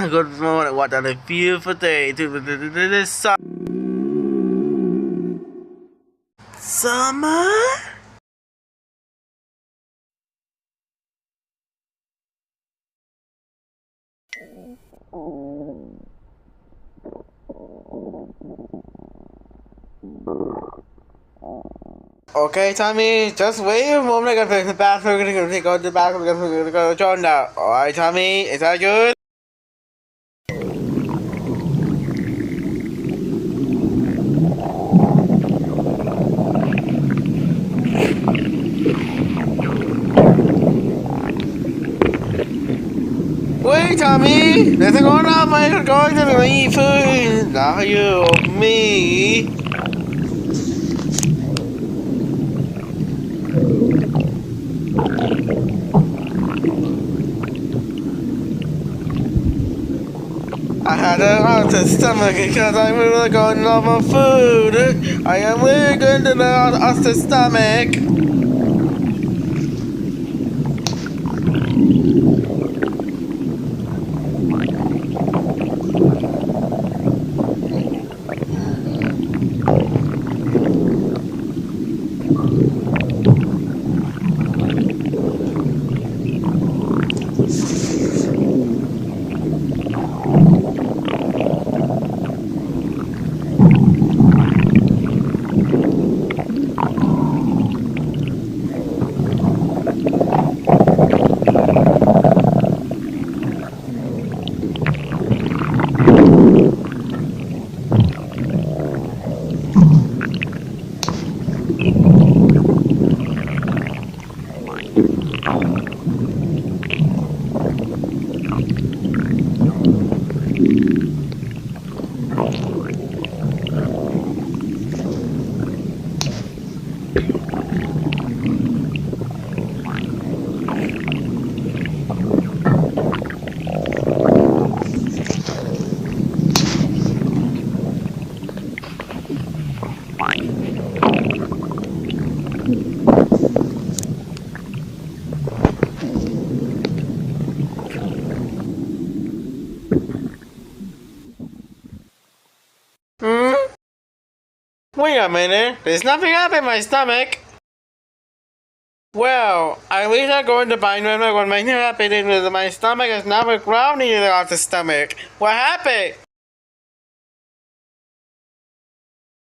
Good morning. What a beautiful day to the summer. Okay, Tommy, just wait a moment. I gotta go to the bathroom. We're gonna go to the bathroom. We're gonna go to John now. Alright, Tommy, is that good? Wait, Tommy! There's a going on. I'm going to leave food. Now you, me. I had a hot stomach because I'm really going on my food. I am really good to the stomach. Wait a minute, there's nothing up in my stomach. Well, I wish I'm going to find when my new happened with my stomach is now growling off the stomach. What happened?